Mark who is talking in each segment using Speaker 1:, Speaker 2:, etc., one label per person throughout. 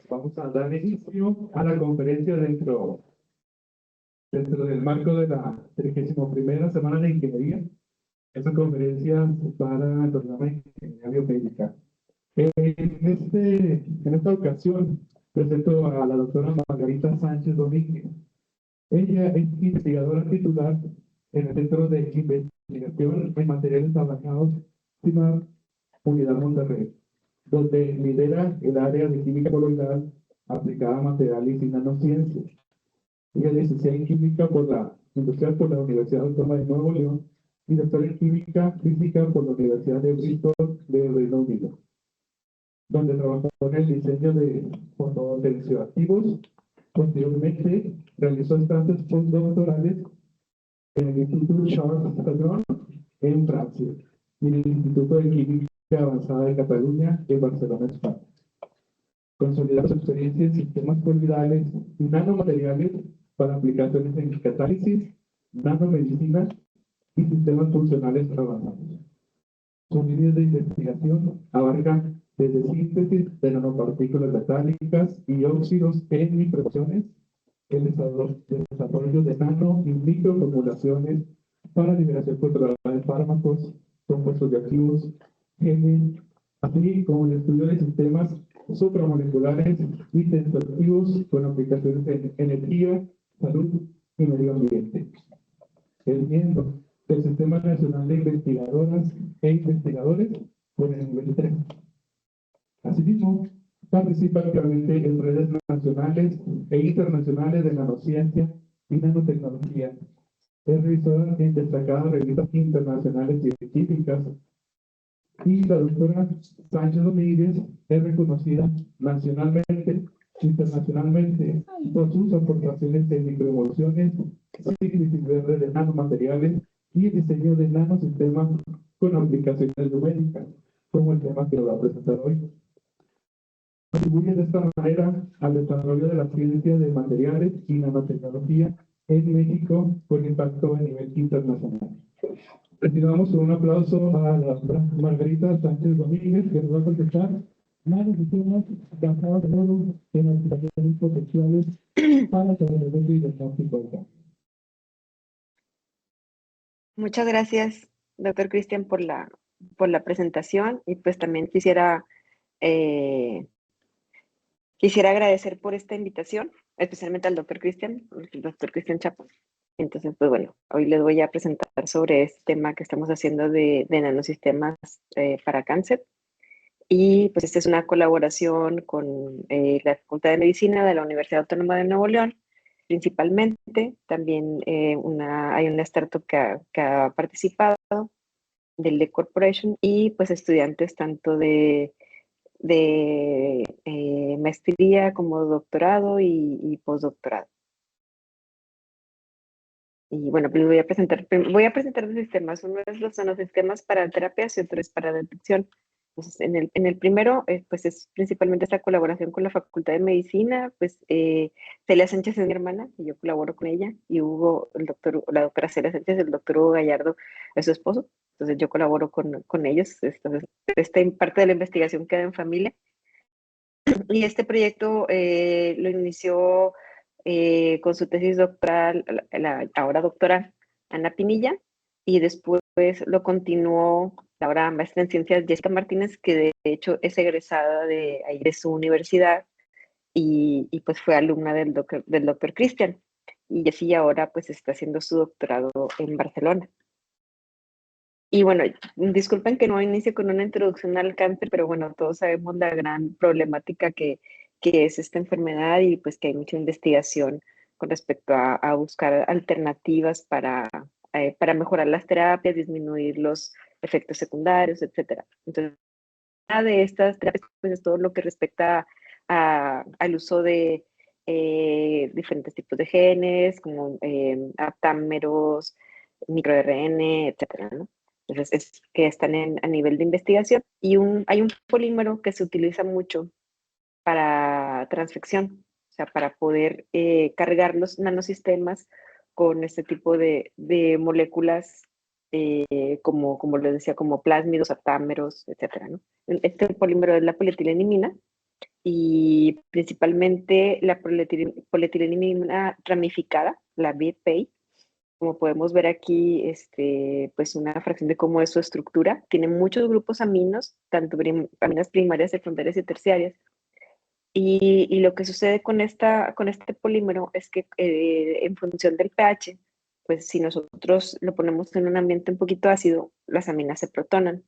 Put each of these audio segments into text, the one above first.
Speaker 1: Vamos a dar inicio a la conferencia dentro del marco de la 31ª Semana de Ingeniería. Esta conferencia para el programa de Ingeniería Biomédica. En esta ocasión presento a la doctora Margarita Sánchez Domínguez. Ella es investigadora titular en el Centro de Investigación en Materiales Avanzados, CIMAR, Unidad Monterrey, donde lidera el área de química coloidal aplicada a materiales y nanociencias. Ella es licenciada en química industrial por la Universidad Autónoma de Nuevo León y doctora en química física por la Universidad de Bristol de Reino Unido, donde trabajó en el diseño de fototensioactivos. Posteriormente realizó estancias postdoctorales en el Instituto Charles Padrón en Francia y en el Instituto de Química Avanzada de Cataluña en Barcelona, España. Consolidar su experiencia en sistemas coloidales y nanomateriales para aplicaciones en catálisis, nanomedicina y sistemas funcionales avanzados. Sus líneas de investigación abarcan desde síntesis de nanopartículas metálicas y óxidos en microemulsiones, el desarrollo de nano y microformulaciones para liberación controlada de fármacos, compuestos bioactivos, genes, así como el estudio de sistemas supramoleculares y tensoactivos con aplicaciones en energía, salud y medio ambiente. Es miembro del Sistema Nacional de Investigadoras e Investigadores con el nivel 3. Asimismo, participa activamente en redes nacionales e internacionales de nanociencia y nanotecnología. Es revisora en destacadas revistas internacionales científicas. Y la doctora Sánchez Domínguez es reconocida nacionalmente, internacionalmente, por sus aportaciones en microemulsiones, síntesis verde de nanomateriales y diseño de nanosistemas con aplicaciones numéricas, como el tema que lo va a presentar hoy. Contribuye de esta manera al desarrollo de la ciencia de materiales y nanotecnología en México con impacto a nivel internacional. Recibamos con un aplauso a la doctora Margarita Sánchez Domínguez, que nos va a contestar nanosistemas basados en aplicaciones potenciales para el tratamiento y diagnóstico de cáncer.
Speaker 2: Muchas gracias, doctor Cristian, por la presentación, y pues también quisiera agradecer por esta invitación, especialmente al doctor Cristian Chapo. Entonces, pues bueno, hoy les voy a presentar sobre este tema que estamos haciendo de nanosistemas para cáncer. Y pues esta es una colaboración con la Facultad de Medicina de la Universidad Autónoma de Nuevo León, principalmente. También hay una startup que ha participado del Lake Corporation, y pues estudiantes tanto de maestría como doctorado y postdoctorado. Y bueno, pues voy a presentar dos sistemas. Uno es los nanosistemas para terapias y otro es para detección. Entonces, en el primero, pues es principalmente esta colaboración con la Facultad de Medicina. Pues Celia Sánchez es mi hermana y yo colaboro con ella, y la doctora Celia Sánchez, el doctor Hugo Gallardo es su esposo. Entonces yo colaboro con ellos. Entonces, esta parte de la investigación queda en familia. Y este proyecto lo inició con su tesis doctoral, la ahora doctora Ana Pinilla, y después lo continuó la ahora maestra en ciencias Jessica Martínez, que de hecho es egresada de su universidad, y pues fue alumna del doctor Cristian, y así ahora pues está haciendo su doctorado en Barcelona. Y bueno, disculpen que no inicie con una introducción al cáncer, pero bueno, todos sabemos la gran problemática que es esta enfermedad, y pues que hay mucha investigación con respecto a buscar alternativas para mejorar las terapias, disminuir los efectos secundarios, etcétera. Entonces, una de estas terapias pues, es todo lo que respecta al uso de diferentes tipos de genes, como aptámeros, microRN, etcétera, ¿no? Entonces, es que están a nivel de investigación, y hay un polímero que se utiliza mucho para transfección, o sea, para poder cargar los nanosistemas con este tipo de moléculas, como les decía, como plásmidos, aptámeros, etcétera, ¿no? Este polímero es la polietilenimina, y principalmente la polietilena ramificada, la BPA. Como podemos ver aquí, pues una fracción de cómo es su estructura. Tiene muchos grupos aminos, tanto aminas primarias, secundarias y terciarias. Y lo que sucede con este polímero es que en función del pH, pues si nosotros lo ponemos en un ambiente un poquito ácido, las aminas se protonan.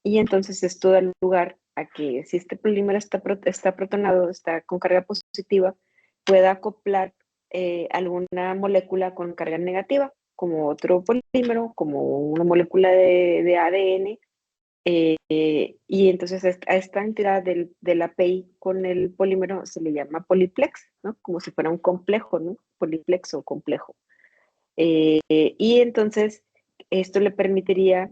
Speaker 2: Y entonces esto da lugar a que si este polímero está protonado, está con carga positiva, pueda acoplar alguna molécula con carga negativa, como otro polímero, como una molécula de ADN. Y entonces a esta entidad de la PEI con el polímero se le llama poliplex, ¿no? Como si fuera un complejo, ¿no? Poliplex o complejo. Y entonces esto le permitiría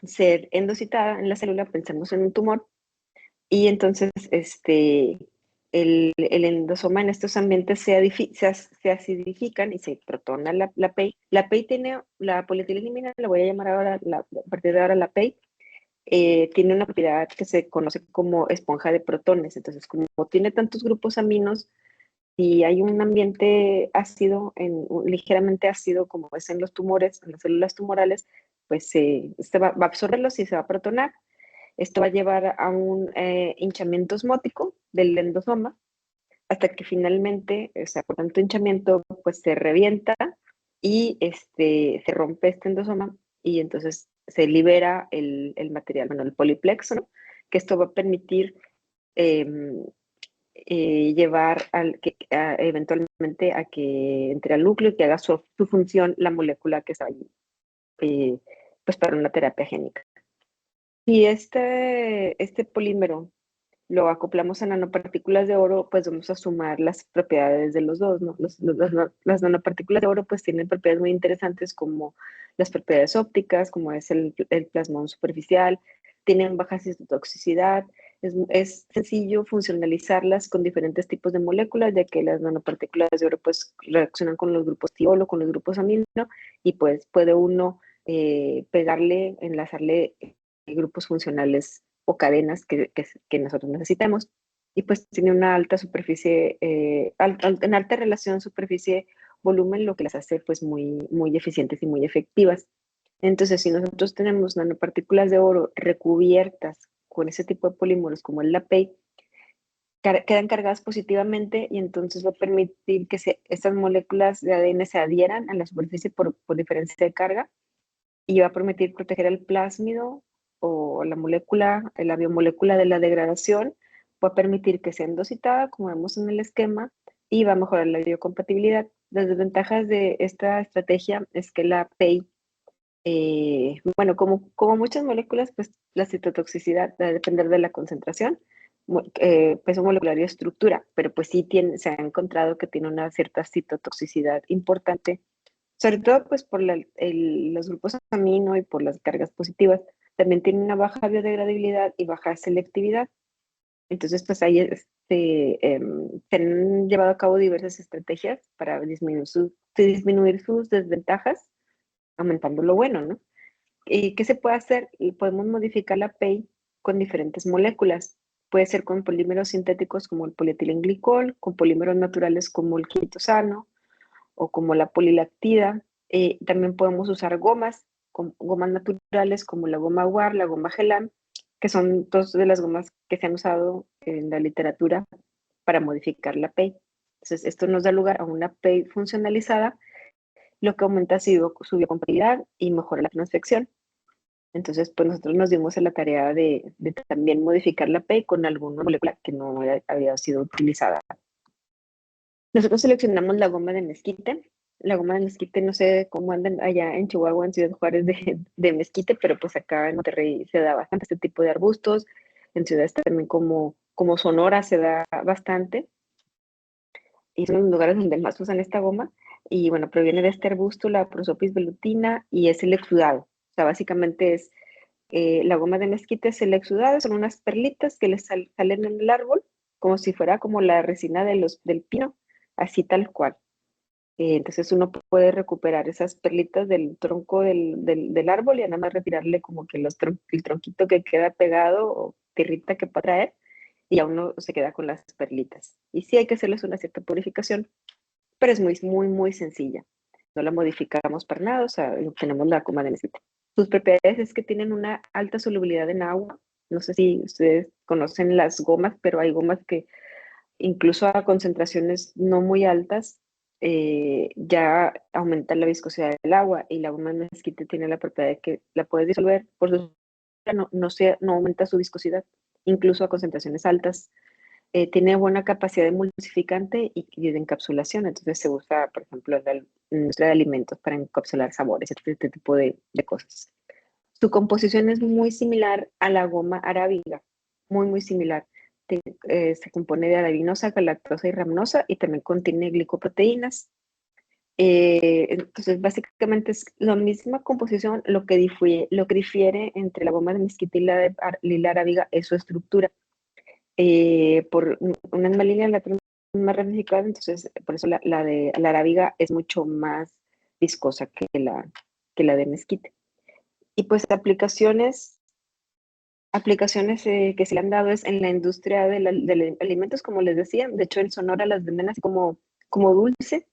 Speaker 2: ser endocitada en la célula, pensemos en un tumor, y entonces el endosoma en estos ambientes se acidifican y se protona la PEI. La PEI tiene, la polietilenimina, la voy a llamar ahora, a partir de ahora la PEI, tiene una propiedad que se conoce como esponja de protones. Entonces, como tiene tantos grupos aminos, y hay un ambiente ácido, ligeramente ácido, como es en los tumores, en las células tumorales, pues va a absorberlos y se va a protonar. Esto va a llevar a un hinchamiento osmótico del endosoma hasta que finalmente, o sea, por tanto hinchamiento, pues se revienta y se rompe este endosoma y entonces se libera el material, bueno, el poliplexo, ¿no? Que esto va a permitir eh, llevar eventualmente a que entre al núcleo y que haga su función la molécula que está ahí, pues para una terapia génica. Si este polímero lo acoplamos a nanopartículas de oro, pues vamos a sumar las propiedades de los dos, ¿no? Las nanopartículas de oro pues tienen propiedades muy interesantes como las propiedades ópticas, como es el plasmón superficial, tienen baja citotoxicidad, es sencillo funcionalizarlas con diferentes tipos de moléculas, ya que las nanopartículas de oro pues reaccionan con los grupos tiolo, con los grupos amino, y pues puede uno pegarle, enlazarle grupos funcionales o cadenas que nosotros necesitamos. Y pues tiene una alta superficie, en alta relación superficie-volumen, lo que las hace pues muy eficientes y muy efectivas. Entonces, si nosotros tenemos nanopartículas de oro recubiertas con ese tipo de polímeros como el LAPEI, quedan cargadas positivamente y entonces va a permitir que estas moléculas de ADN se adhieran a la superficie por diferencia de carga y va a permitir proteger el plásmido o la molécula, la biomolécula de la degradación, va a permitir que sea endocitada, como vemos en el esquema, y va a mejorar la biocompatibilidad. Las desventajas de esta estrategia es que la PEI, bueno, como muchas moléculas, pues la citotoxicidad va a depender de la concentración, peso molecular y estructura, pero pues sí se ha encontrado que tiene una cierta citotoxicidad importante, sobre todo pues por los grupos amino y por las cargas positivas. También tiene una baja biodegradabilidad y baja selectividad. Entonces, pues ahí se han llevado a cabo diversas estrategias para disminuir sus desventajas, aumentando lo bueno, ¿no? ¿Y qué se puede hacer? Y podemos modificar la PEI con diferentes moléculas. Puede ser con polímeros sintéticos como el polietilenglicol, con polímeros naturales como el quitosano, o como la polilactida. También podemos usar gomas naturales como la goma guar, la goma gelam, que son dos de las gomas que se han usado en la literatura para modificar la PEI. Entonces, esto nos da lugar a una PEI funcionalizada, lo que aumenta su biocompatibilidad y mejora la transfección. Entonces, pues nosotros nos dimos a la tarea de también modificar la PEI con alguna molécula que no había sido utilizada. Nosotros seleccionamos la goma de mezquite. La goma de mezquite, no sé cómo andan allá en Chihuahua, en Ciudad Juárez de mezquite, pero pues acá en Monterrey se da bastante este tipo de arbustos. En ciudades también como Sonora se da bastante. Y son los lugares donde más usan esta goma. Y bueno, proviene de este arbusto, la Prosopis velutina, y es el exudado. O sea, básicamente es la goma de mezquite es el exudado, son unas perlitas que les salen en el árbol, como si fuera como la resina del pino, así tal cual. Entonces uno puede recuperar esas perlitas del tronco del árbol y nada más retirarle como que el tronquito que queda pegado o tierrita que pueda traer y ya uno se queda con las perlitas. Y sí hay que hacerles una cierta purificación, pero es muy sencilla. No la modificamos para nada, o sea, obtenemos la goma de mezquite. Sus propiedades es que tienen una alta solubilidad en agua. No sé si ustedes conocen las gomas, pero hay gomas que incluso a concentraciones no muy altas ya aumentan la viscosidad del agua, y la goma de mezquite tiene la propiedad de que la puedes disolver, por su no aumenta su viscosidad, incluso a concentraciones altas. Tiene buena capacidad de emulsificante y de encapsulación, entonces se usa, por ejemplo, en la industria de alimentos para encapsular sabores, este tipo de cosas. Su composición es muy similar a la goma arábiga, muy similar. Se compone de arabinosa, galactosa y rhamnosa, y también contiene glicoproteínas. Entonces, básicamente es la misma composición. Lo que difiere entre la goma de mezquite y la arábiga es su estructura. Por una misma línea, la otra más ramificada, entonces por eso la de la arábiga es mucho más viscosa que la de mezquite. Y pues aplicaciones que se le han dado es en la industria de alimentos, como les decía. De hecho, en Sonora las venden así como dulce.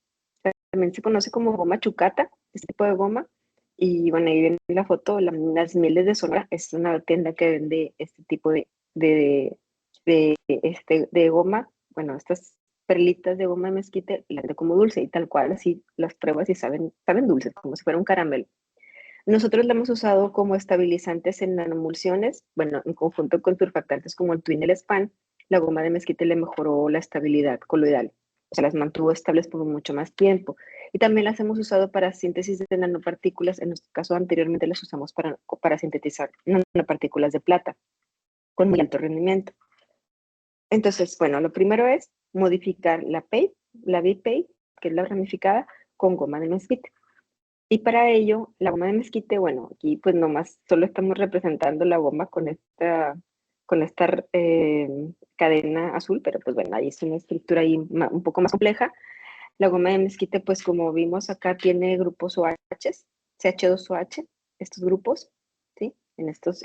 Speaker 2: También se conoce como goma chucata, este tipo de goma. Y bueno, ahí ven la foto, las mieles de Sonora es una tienda que vende este tipo de, de goma. Bueno, estas perlitas de goma de mezquite las vende como dulce, y tal cual, así las pruebas y saben dulces, como si fuera un caramelo. Nosotros la hemos usado como estabilizantes en nanomulsiones, bueno, en conjunto con surfactantes como el Twin y el Span. La goma de mezquite le mejoró la estabilidad coloidal, o sea, las mantuvo estables por mucho más tiempo. Y también las hemos usado para síntesis de nanopartículas. En nuestro caso, anteriormente las usamos para sintetizar nanopartículas de plata con muy alto rendimiento. Entonces, bueno, lo primero es modificar la PEI, la BPEI, que es la ramificada, con goma de mezquite. Y para ello, la goma de mezquite, bueno, aquí pues nomás solo estamos representando la goma con esta cadena azul, pero pues bueno, ahí es una estructura ahí un poco más compleja. La goma de mezquite, pues como vimos acá, tiene grupos OH, CH2OH, estos grupos, ¿sí? En estas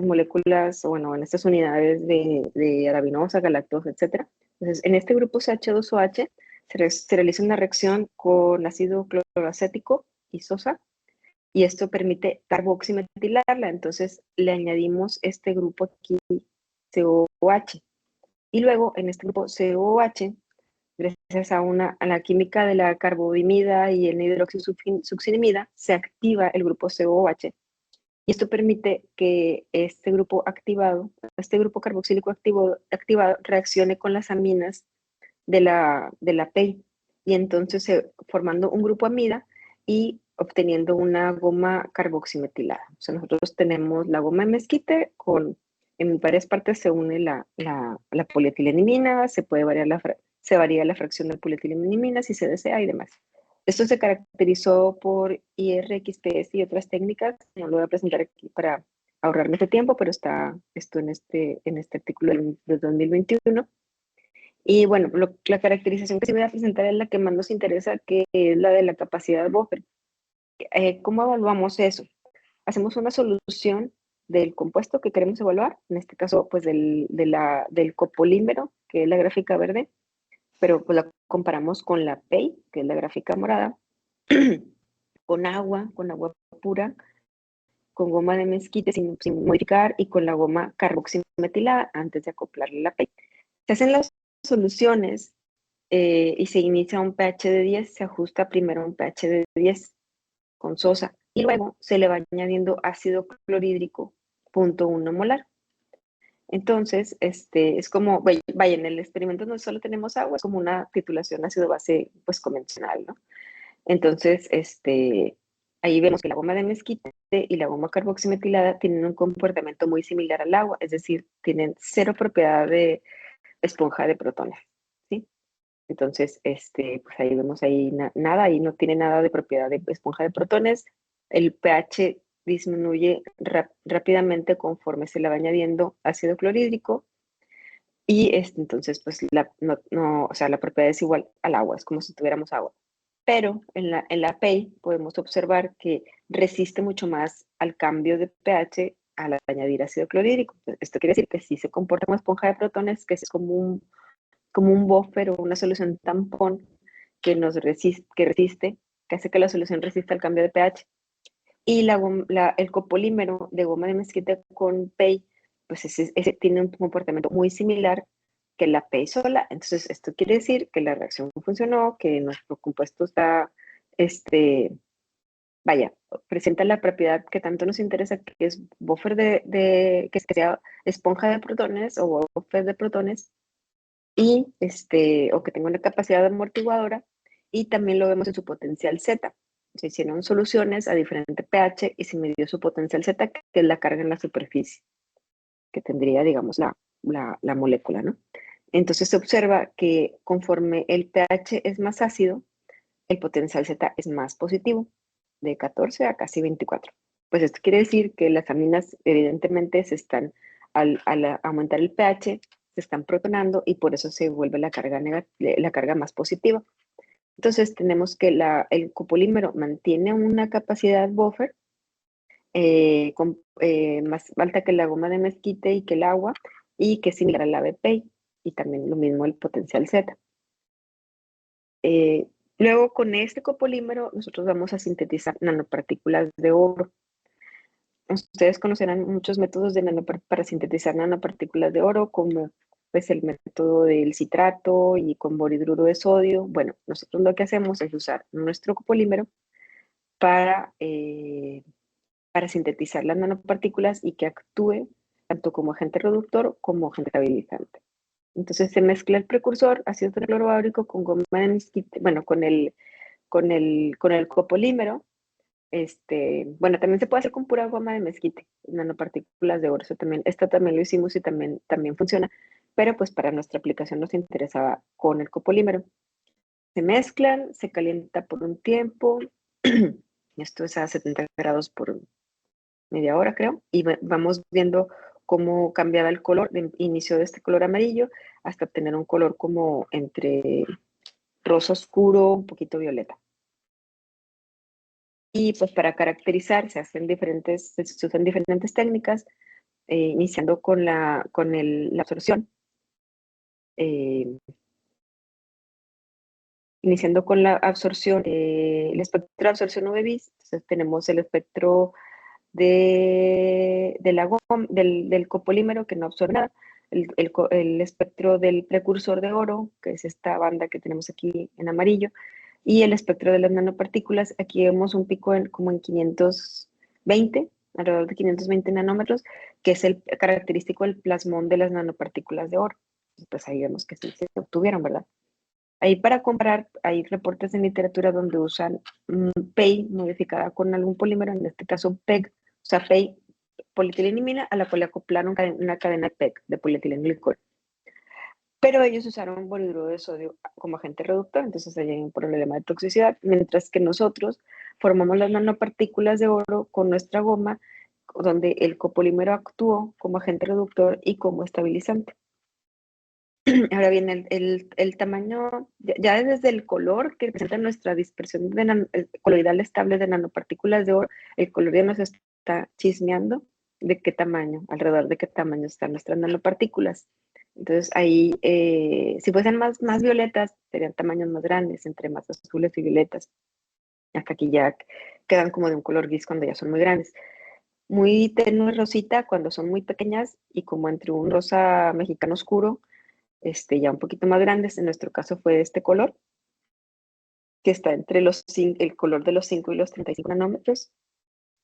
Speaker 2: moléculas, o bueno, en estas unidades de arabinosa, galactosa, etcétera. Entonces, en este grupo CH2OH se realiza una reacción con ácido cloroacético y sosa, y esto permite carboximetilarla. Entonces, le añadimos este grupo aquí, COOH. Y luego, en este grupo COOH, gracias a la química de la carbodimida y el hidroxisuccinimida, se activa el grupo COOH. Y esto permite que este grupo carboxílico activado reaccione con las aminas de la PEI, y entonces formando un grupo amida y obteniendo una goma carboximetilada. O sea, nosotros tenemos la goma de mezquite en varias partes se une la polietilenimina, se varía la fracción de polietilenimina si se desea y demás. Esto se caracterizó por IRXPS y otras técnicas. No lo voy a presentar aquí para ahorrarme este tiempo, pero está esto en este artículo del 2021. Y bueno, la caracterización que se voy a presentar es la que más nos interesa, que es la de la capacidad buffer. ¿Cómo evaluamos eso? Hacemos una solución del compuesto que queremos evaluar, en este caso, pues del copolímero, que es la gráfica verde, pero pues la comparamos con la PEI, que es la gráfica morada, con agua pura, con goma de mezquite sin modificar, y con la goma carboximetilada antes de acoplarle la PEI. Se hacen las soluciones y se inicia un pH de 10, se ajusta primero a un pH de 10 con sosa, y luego se le va añadiendo ácido clorhídrico 0.1 molar. Entonces, es como, vaya, en el experimento no solo tenemos agua, es como una titulación ácido-base pues convencional, ¿no? Entonces, ahí vemos que la goma de mezquite y la goma carboximetilada tienen un comportamiento muy similar al agua, es decir, tienen cero propiedad de esponja de protones, ¿sí? Entonces, pues ahí vemos ahí nada, ahí no tiene nada de propiedad de esponja de protones. El pH disminuye rápidamente conforme se le va añadiendo ácido clorhídrico, y entonces, pues o sea, la propiedad es igual al agua, es como si tuviéramos agua. Pero en la PEI podemos observar que resiste mucho más al cambio de pH al añadir ácido clorhídrico. Esto quiere decir que sí se comporta como esponja de protones, que es como un buffer o una solución tampón que resiste, que hace que la solución resista al cambio de pH. Y el copolímero de goma de mezquite con PEI, pues ese tiene un comportamiento muy similar que la PEI sola. Entonces, esto quiere decir que la reacción funcionó, que nuestro compuesto está, vaya, presenta la propiedad que tanto nos interesa, que es buffer que sea esponja de protones o buffer de protones, y o que tenga una capacidad amortiguadora, y también lo vemos en su potencial Z. Se hicieron soluciones a diferente pH y se midió su potencial Z, que es la carga en la superficie, que tendría, digamos, la molécula, ¿no? Entonces se observa que conforme el pH es más ácido, el potencial Z es más positivo, de 14 a casi 24. Pues esto quiere decir que las aminas evidentemente al aumentar el pH, se están protonando y por eso se vuelve la carga más positiva. Entonces tenemos que el copolímero mantiene una capacidad buffer más alta que la goma de mezquite y que el agua, y que es similar a la BPI, y también lo mismo el potencial Z. Luego, con este copolímero, nosotros vamos a sintetizar nanopartículas de oro. Ustedes conocerán muchos métodos para sintetizar nanopartículas de oro, como pues el método del citrato y con borhidruro de sodio. Bueno, nosotros lo que hacemos es usar nuestro copolímero para, para sintetizar las nanopartículas y que actúe tanto como agente reductor como agente estabilizante. Entonces se mezcla el precursor, ácido clorobárico, con goma de mezquite, bueno, con el copolímero. Bueno, también se puede hacer con pura goma de mezquite, nanopartículas de oro. Esto también lo hicimos y también funciona, pero pues para nuestra aplicación nos interesaba con el copolímero. Se mezclan, se calienta por un tiempo, esto es a 70 grados por media hora, creo, y vamos viendo cómo cambiaba el color. Inició de este color amarillo hasta obtener un color como entre rosa oscuro, un poquito violeta. Y pues para caracterizar se usan diferentes técnicas, iniciando con la absorción. Iniciando con la absorción, el espectro de absorción UV-Vis. Entonces tenemos el espectro del copolímero, que no absorbe nada, el espectro del precursor de oro, que es esta banda que tenemos aquí en amarillo, y el espectro de las nanopartículas. Aquí vemos un pico como en 520, alrededor de 520 nanómetros, que es el característico del plasmón de las nanopartículas de oro. Pues ahí vemos que sí se obtuvieron, ¿verdad? Ahí, para comparar, hay reportes en literatura donde usan PEI modificada con algún polímero, en este caso PEG, o sea, PEI, polietilenilamina, a la cual le acoplaron una cadena PEG de polietilenglicol. Pero ellos usaron borhidruro de sodio como agente reductor, entonces ahí hay un problema de toxicidad, mientras que nosotros formamos las nanopartículas de oro con nuestra goma, donde el copolímero actuó como agente reductor y como estabilizante. Ahora bien, el tamaño, ya desde el color que presenta nuestra dispersión coloidal estable de nanopartículas de oro, el color ya nos está chismeando de qué tamaño, alrededor de qué tamaño están nuestras nanopartículas. Entonces ahí, si fuesen más violetas, serían tamaños más grandes, entre más azules y violetas. Hasta aquí ya quedan como de un color gris cuando ya son muy grandes. Muy tenue rosita cuando son muy pequeñas, y como entre un rosa mexicano oscuro, ya un poquito más grandes. En nuestro caso fue de este color, que está entre el color de los 5 y los 35 nanómetros,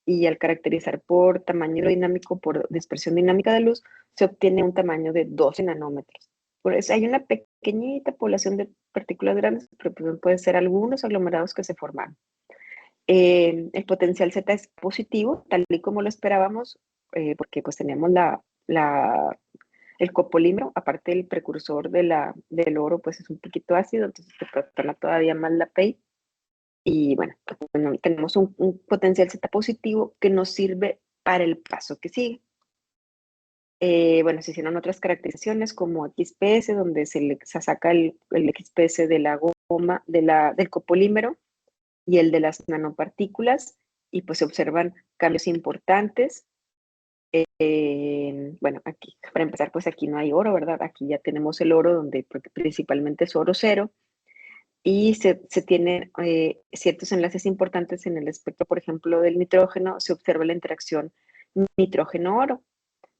Speaker 2: y al caracterizar por tamaño hidrodinámico, por dispersión dinámica de luz, se obtiene un tamaño de 12 nanómetros. Por eso hay una pequeñita población de partículas grandes, pero pueden ser algunos aglomerados que se forman. El potencial Z es positivo, tal y como lo esperábamos, porque pues teníamos el copolímero, aparte el precursor del oro, pues es un poquito ácido, entonces se protona todavía más la PEI. Y bueno, tenemos un potencial Z positivo que nos sirve para el paso que sigue. Bueno, se hicieron otras caracterizaciones como XPS, donde se saca el XPS de la goma, del copolímero, y el de las nanopartículas, y pues se observan cambios importantes. bueno, aquí, para empezar, pues aquí no hay oro, ¿verdad? Aquí ya tenemos el oro, donde principalmente es oro cero, y se tienen ciertos enlaces importantes en el espectro, por ejemplo, del nitrógeno, se observa la interacción nitrógeno-oro,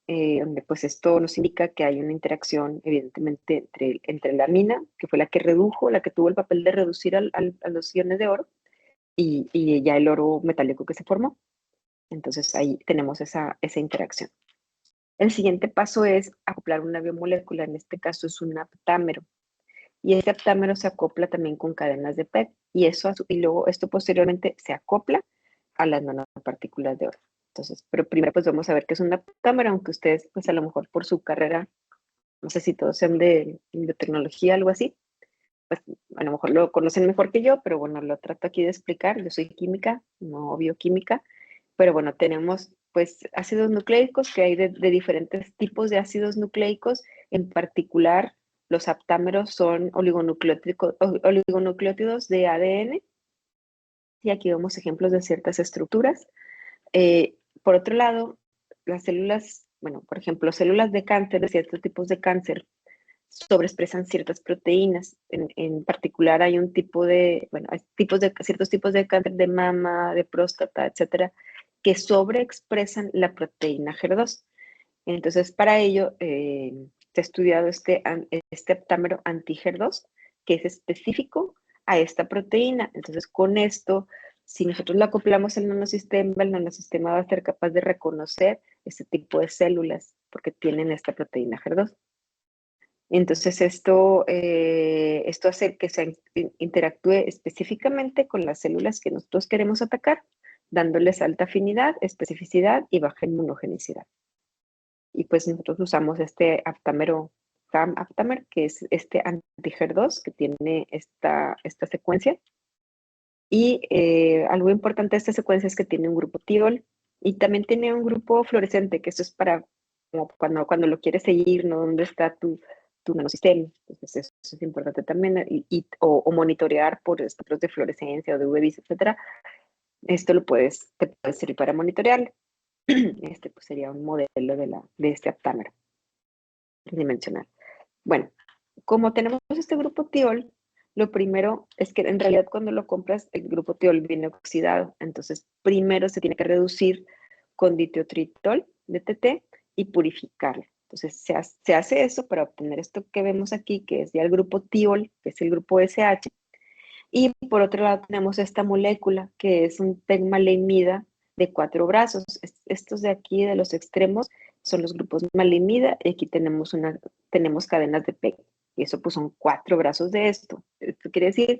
Speaker 2: donde pues esto nos indica que hay una interacción evidentemente entre la amina, que fue la que redujo, la que tuvo el papel de reducir a los iones de oro, y ya el oro metálico que se formó. Entonces ahí tenemos esa interacción. El siguiente paso es acoplar una biomolécula, en este caso es un aptámero. Y ese aptámero se acopla también con cadenas de PET y luego esto posteriormente se acopla a las nanopartículas de oro. Entonces, pero primero pues vamos a ver qué es un aptámero, aunque ustedes pues a lo mejor por su carrera, no sé si todos sean de biotecnología, algo así, pues a lo mejor lo conocen mejor que yo, pero bueno, lo trato aquí de explicar. Yo soy química, no bioquímica, pero bueno, tenemos pues ácidos nucleicos, que hay de diferentes tipos de ácidos nucleicos. En particular, los aptámeros son oligonucleótidos de ADN, y aquí vemos ejemplos de ciertas estructuras. Por otro lado, las células, bueno, por ejemplo, células de cáncer, de ciertos tipos de cáncer, sobreexpresan ciertas proteínas. En particular hay un tipo de, bueno, hay ciertos tipos de cáncer de mama, de próstata, etcétera, que sobreexpresan la proteína HER2. Entonces, para ello, se ha estudiado este aptámero anti-HER2, que es específico a esta proteína. Entonces, con esto, si nosotros lo acoplamos al nanosistema, el nanosistema va a ser capaz de reconocer este tipo de células porque tienen esta proteína HER2. Entonces, esto hace que se interactúe específicamente con las células que nosotros queremos atacar, dándoles alta afinidad, especificidad y baja inmunogenicidad. Y pues nosotros usamos este aptámero, CAM-aptamer, que es este anti-HER2 que tiene esta secuencia. Y algo importante de esta secuencia es que tiene un grupo tiol y también tiene un grupo fluorescente, que eso es para como cuando lo quieres seguir, ¿no? ¿Dónde está tu nanosistema? Entonces eso es importante también, o monitorear por espectros de fluorescencia o de UV-Vis, etcétera. Esto te puede servir para monitorear. Este pues sería un modelo de este aptámero tridimensional. Bueno, como tenemos este grupo tiol, lo primero es que en realidad cuando lo compras, el grupo tiol viene oxidado. Entonces, primero se tiene que reducir con ditiotritol, DTT, y purificarlo. Entonces, se hace eso para obtener esto que vemos aquí, que es ya el grupo tiol, que es el grupo SH. Y por otro lado tenemos esta molécula, que es un pegmaleimida de 4 brazos. Estos de aquí, de los extremos, son los grupos maleimida, y aquí tenemos cadenas de PEG. Y eso pues son 4 brazos de esto. Esto quiere decir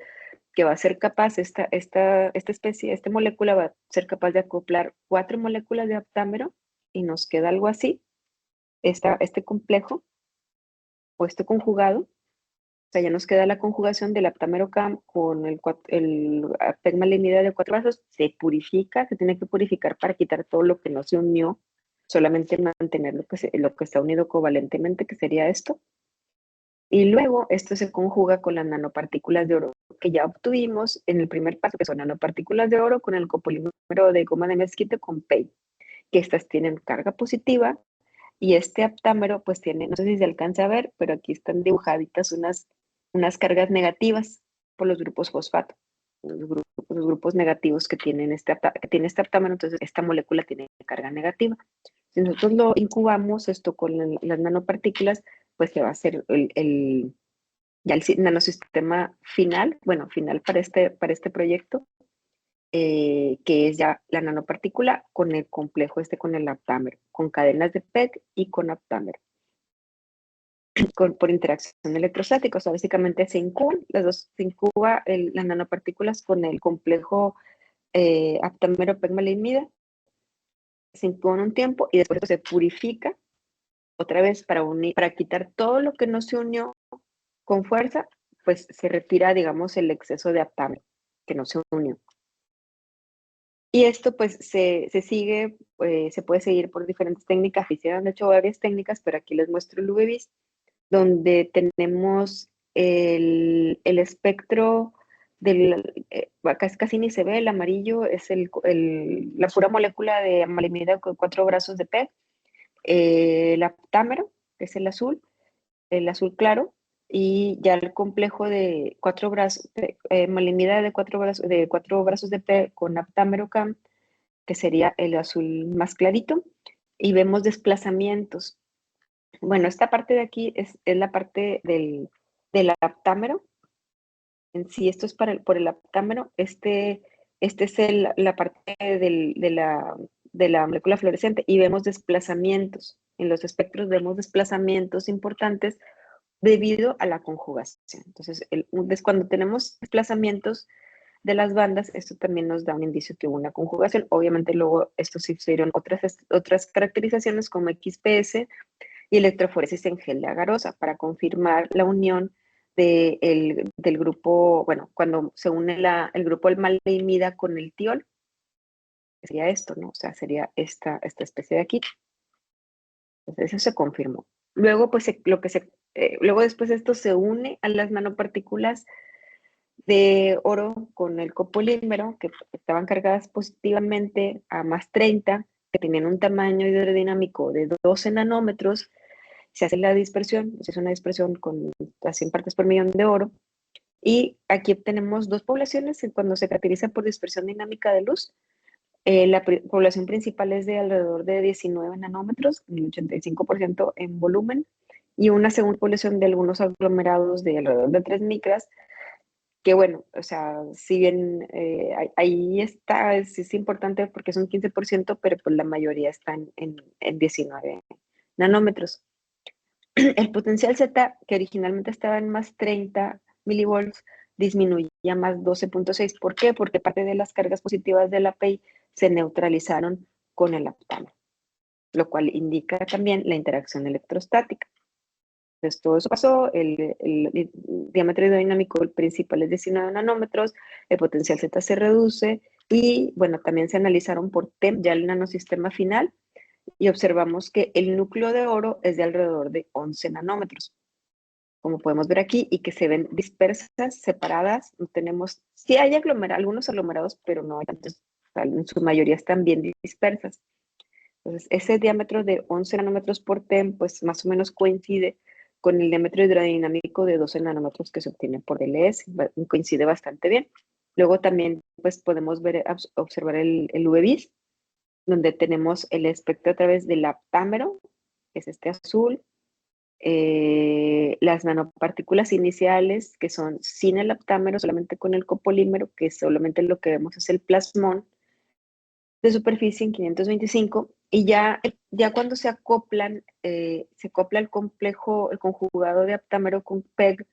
Speaker 2: que va a ser capaz, esta especie, esta molécula va a ser capaz de acoplar 4 moléculas de aptámero, y nos queda algo así, este complejo o este conjugado. O sea, ya nos queda la conjugación del aptámero CAM con el pegmalenida de 4 brazos. Se purifica, se tiene que purificar para quitar todo lo que no se unió, solamente mantener lo que está unido covalentemente, que sería esto. Y luego esto se conjuga con las nanopartículas de oro que ya obtuvimos en el primer paso, que son nanopartículas de oro con el copolímero de goma de mezquite con PEI, que estas tienen carga positiva. Y este aptámero pues tiene, no sé si se alcanza a ver, pero aquí están dibujaditas unas cargas negativas por los grupos fosfato, los grupos negativos que tiene este aptámero. Entonces esta molécula tiene carga negativa. Si nosotros lo incubamos esto con las nanopartículas, pues se va a hacer ya el nanosistema final, bueno, final para este proyecto, que es ya la nanopartícula con el complejo con el aptámero, con cadenas de PEG y con aptámero, por interacción electrostática. O sea, básicamente se incuba las nanopartículas con el complejo aptámero PEG-maleimida, se incuban un tiempo y después se purifica otra vez para quitar todo lo que no se unió con fuerza, pues se retira, digamos, el exceso de aptámero que no se unió. Y esto pues se sigue, se puede seguir por diferentes técnicas. Hicieron de hecho varias técnicas, pero aquí les muestro el UV-Vis, donde tenemos el espectro casi ni se ve, el amarillo es la pura molécula de amalimida con 4 brazos de PEG. el aptámero, que es el azul claro, y ya el complejo de 4 brazos, malinidad de 4 brazos de P con aptámero CAM, que sería el azul más clarito, y vemos desplazamientos. Bueno, esta parte de aquí es la parte del aptámero. En sí, esto es por el aptámero. Este es la parte de la molécula fluorescente y vemos desplazamientos. En los espectros vemos desplazamientos importantes debido a la conjugación. Entonces, cuando tenemos desplazamientos de las bandas, esto también nos da un indicio que hubo una conjugación. Obviamente luego estos se hicieron otras caracterizaciones como XPS y electroforesis en gel de agarosa para confirmar la unión del grupo, bueno, cuando se une el grupo almalimida con el tiol, sería esto, ¿no? O sea, sería esta especie de aquí. Entonces, eso se confirmó. Luego, pues, luego después esto se une a las nanopartículas de oro con el copolímero, que estaban cargadas positivamente a más 30, que tenían un tamaño hidrodinámico de 12 nanómetros. Se hace la dispersión, se hace una dispersión con a 100 partes por millón de oro. Y aquí tenemos dos poblaciones cuando se caracteriza por dispersión dinámica de luz. La población principal es de alrededor de 19 nanómetros, el 85% en volumen, y una segunda población de algunos aglomerados de alrededor de 3 micras, que bueno, o sea, si bien ahí está, es importante porque es un 15%, pero pues la mayoría están en 19 nanómetros. El potencial Z, que originalmente estaba en más 30 milivolts, disminuye a más 12.6. ¿Por qué? Porque parte de las cargas positivas de la PEI se neutralizaron con el aptámero, lo cual indica también la interacción electrostática. Entonces, todo eso pasó, el diámetro hidrodinámico principal es 19 nanómetros, el potencial Z se reduce y, bueno, también se analizaron por TEM, ya el nanosistema final, y observamos que el núcleo de oro es de alrededor de 11 nanómetros, como podemos ver aquí, y que se ven dispersas, separadas. No tenemos, sí hay algunos aglomerados, pero no hay tantos, en su mayoría están bien dispersas. Entonces, ese diámetro de 11 nanómetros por TEM, pues más o menos coincide con el diámetro hidrodinámico de 12 nanómetros que se obtiene por LS, coincide bastante bien. Luego también, pues podemos observar el UV-Vis, donde tenemos el espectro a través del aptámero, que es este azul, las nanopartículas iniciales, que son sin el aptámero, solamente con el copolímero, que solamente lo que vemos es el plasmón de superficie en 525, y ya cuando se acopla el complejo, el conjugado de aptámero con PEG,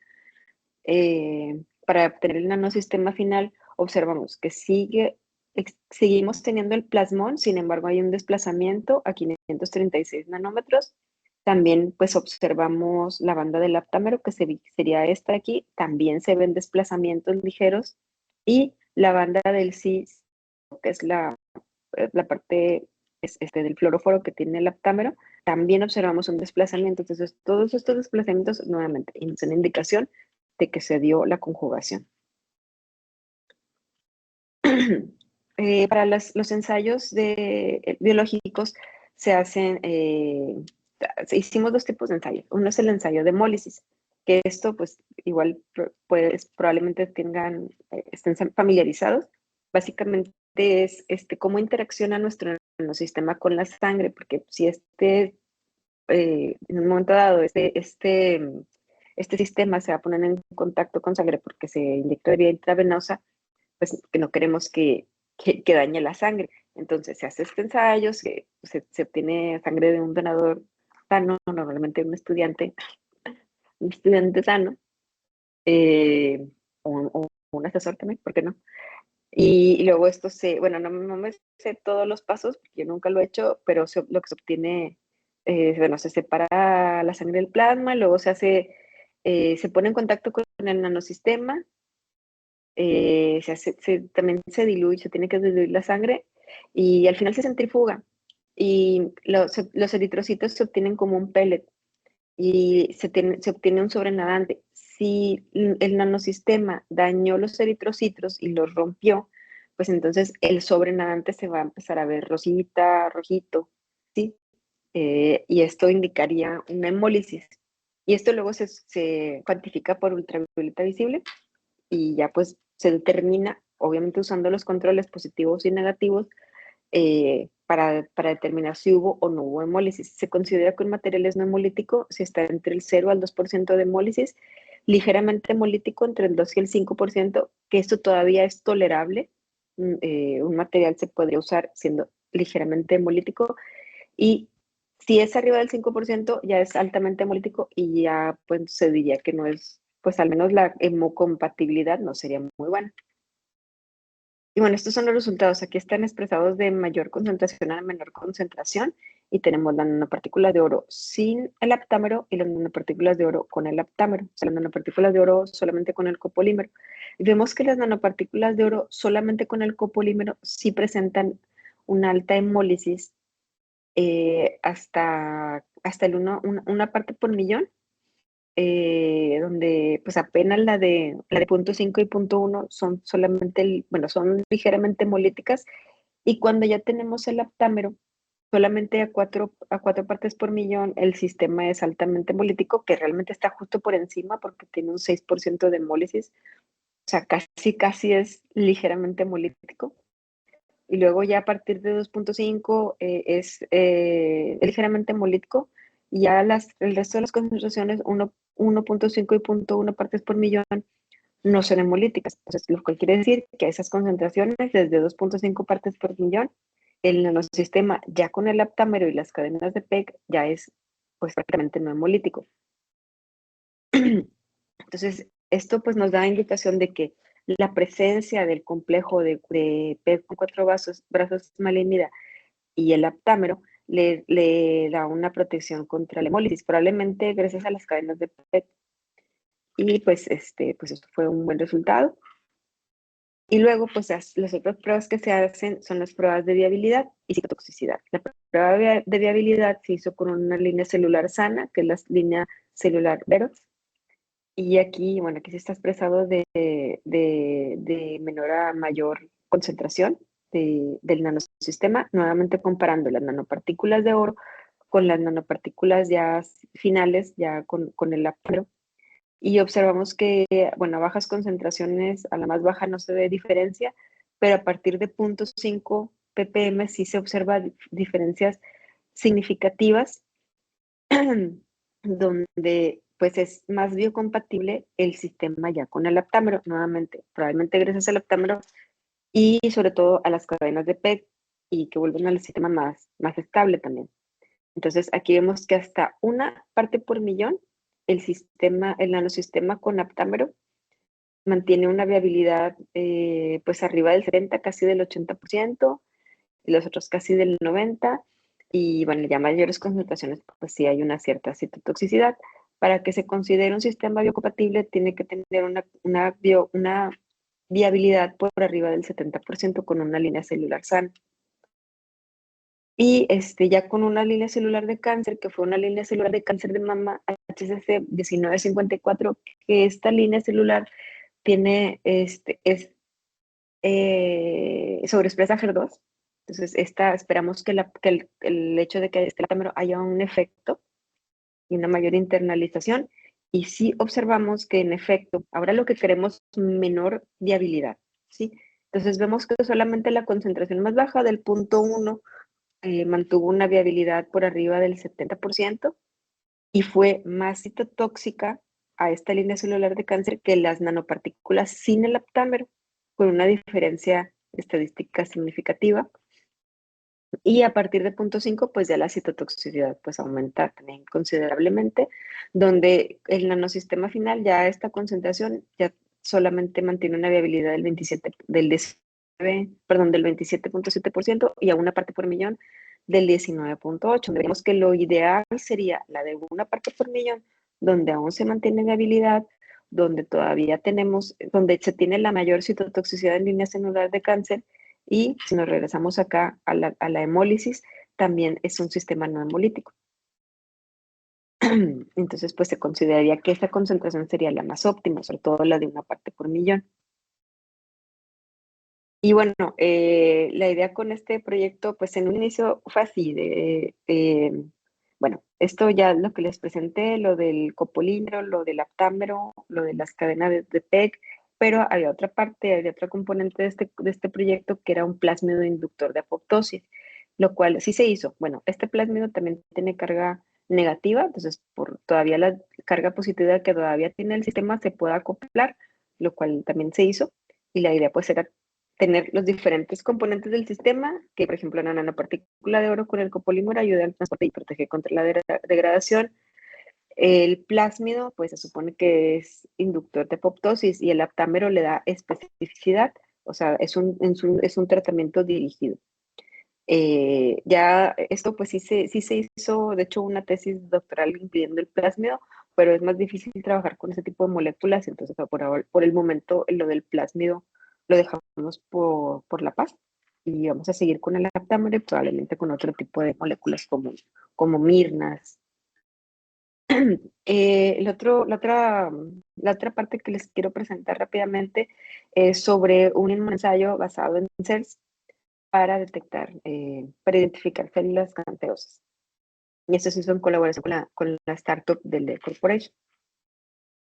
Speaker 2: para obtener el nanosistema final, observamos que seguimos teniendo el plasmón, sin embargo hay un desplazamiento a 536 nanómetros. También pues observamos la banda del aptámero, que sería esta aquí, también se ven desplazamientos ligeros, y la banda del cis, que es la parte del fluoróforo que tiene el aptámero, también observamos un desplazamiento. Entonces, todos estos desplazamientos nuevamente es una indicación de que se dio la conjugación. Para los ensayos biológicos se hacen, hicimos dos tipos de ensayos. Uno es el ensayo de hemólisis, que esto pues igual probablemente estén familiarizados. Básicamente es cómo interacciona nuestro sistema con la sangre, porque si en un momento dado este sistema se va a poner en contacto con sangre porque se inyecta de vía intravenosa, pues que no queremos que dañe la sangre. Entonces se hace este ensayo, se obtiene sangre de un donador sano, normalmente un estudiante sano, o un asesor también, ¿por qué no? Y luego esto bueno, no me sé todos los pasos, porque yo nunca lo he hecho, pero lo que se obtiene, bueno, se separa la sangre del plasma, luego se pone en contacto con el nanosistema, también se diluye, se tiene que diluir la sangre, y al final se centrifuga, y los eritrocitos se obtienen como un pellet, y se obtiene un sobrenadante. Si el nanosistema dañó los eritrocitos y los rompió, pues entonces el sobrenadante se va a empezar a ver rosita, rojito, ¿sí? y esto indicaría una hemólisis. Y esto luego se cuantifica por ultravioleta visible y ya pues se determina, obviamente usando los controles positivos y negativos, para determinar si hubo o no hubo hemólisis. Se considera que un material es no hemolítico si está entre el 0 al 2% de hemólisis, ligeramente hemolítico entre el 2 y el 5%, que esto todavía es tolerable. Un material se podría usar siendo ligeramente hemolítico, y si es arriba del 5% ya es altamente hemolítico y ya pues se diría que no es, pues al menos la hemocompatibilidad no sería muy buena. Y bueno, estos son los resultados. Aquí están expresados de mayor concentración a menor concentración y tenemos las nanopartículas de oro sin el aptámero y las nanopartículas de oro con el aptámero. O sea, las nanopartículas de oro solamente con el copolímero. Y vemos que las nanopartículas de oro solamente con el copolímero sí presentan una alta hemólisis, hasta una parte por millón, donde pues apenas la de 0.5 y 0.1 son solamente, bueno, son ligeramente hemolíticas, y cuando ya tenemos el aptámero, solamente a cuatro partes por millón, el sistema es altamente hemolítico, que realmente está justo por encima porque tiene un 6% de hemólisis, o sea, casi es ligeramente hemolítico. Y luego ya a partir de 2.5 es ligeramente hemolítico, y ya el resto de las concentraciones, 1.5 y 0.1 partes por millón, no son hemolíticas. Entonces, lo que quiere decir que a esas concentraciones, desde 2.5 partes por millón, el nanosistema ya con el aptámero y las cadenas de PEG ya es pues prácticamente no hemolítico. Entonces, esto pues nos da indicación de que la presencia del complejo de PEG con 4 brazos malenida y el aptámero le da una protección contra la hemólisis, probablemente gracias a las cadenas de PEG. Y pues, pues esto fue un buen resultado. Y luego, pues las otras pruebas que se hacen son las pruebas de viabilidad y citotoxicidad. La prueba de viabilidad se hizo con una línea celular sana, que es la línea celular Verox. Y aquí, bueno, aquí se está expresado de menor a mayor concentración del nanosistema, nuevamente comparando las nanopartículas de oro con las nanopartículas ya finales, ya con el aptámero. Y observamos que, bueno, a bajas concentraciones, a la más baja no se ve diferencia, pero a partir de 0.5 ppm sí se observa diferencias significativas, donde pues es más biocompatible el sistema ya con el aptámero, nuevamente, probablemente gracias al aptámero y sobre todo a las cadenas de PEG, y que vuelven al sistema más estable también. Entonces, aquí vemos que hasta una parte por millón, el nanosistema con aptámero mantiene una viabilidad pues arriba del 70, casi del 80%, y los otros casi del 90%, y bueno, ya mayores concentraciones, pues sí hay una cierta citotoxicidad. Para que se considere un sistema biocompatible, tiene que tener una viabilidad por arriba del 70% con una línea celular sana. Y ya con una línea celular de cáncer, que fue una línea celular de cáncer de mama HCC 1954, que esta línea celular tiene, sobreexpresa HER2. Entonces, esperamos que el hecho de que este aptámero haya un efecto y una mayor internalización. Y sí observamos que en efecto, ahora lo que queremos es menor viabilidad, ¿sí? Entonces vemos que solamente la concentración más baja del 0.1 mantuvo una viabilidad por arriba del 70%, y fue más citotóxica a esta línea celular de cáncer que las nanopartículas sin el aptámero, con una diferencia estadística significativa. Y a partir de 0.5, pues ya la citotoxicidad pues aumenta también considerablemente, donde el nanosistema final, ya a esta concentración, ya solamente mantiene una viabilidad del 27.7% y a una parte por millón del 19.8. Vemos que lo ideal sería la de una parte por millón, donde aún se mantiene viabilidad, donde todavía donde se tiene la mayor citotoxicidad en línea celular de cáncer. Y si nos regresamos acá a la hemólisis, también es un sistema no hemolítico. Entonces, pues se consideraría que esta concentración sería la más óptima, sobre todo la de una parte por millón. Y bueno, la idea con este proyecto, pues en un inicio fue así, Bueno, esto ya lo que les presenté, lo del copolímero, lo del aptámero, lo de las cadenas de PEG, pero había otra parte, había otra componente de este proyecto que era un plásmido inductor de apoptosis, lo cual sí se hizo. Bueno, este plásmido también tiene carga negativa, entonces por todavía la carga positiva que todavía tiene el sistema se puede acoplar, lo cual también se hizo, y la idea pues era tener los diferentes componentes del sistema, que por ejemplo la nanopartícula de oro con el copolímero ayuda al transporte y protege contra la degradación. El plásmido, pues se supone que es inductor de apoptosis y el aptámero le da especificidad, o sea, es un tratamiento dirigido. Ya esto pues sí se hizo, de hecho, una tesis doctoral incluyendo el plásmido, pero es más difícil trabajar con ese tipo de moléculas, entonces por el momento lo del plásmido lo dejamos por la paz y vamos a seguir con el aptámero y probablemente con otro tipo de moléculas como mirnas. La otra parte que les quiero presentar rápidamente es sobre un ensayo basado en CERS para detectar, para identificar células cancerosas. Y esto se hizo en colaboración con la startup del Lea Corporation.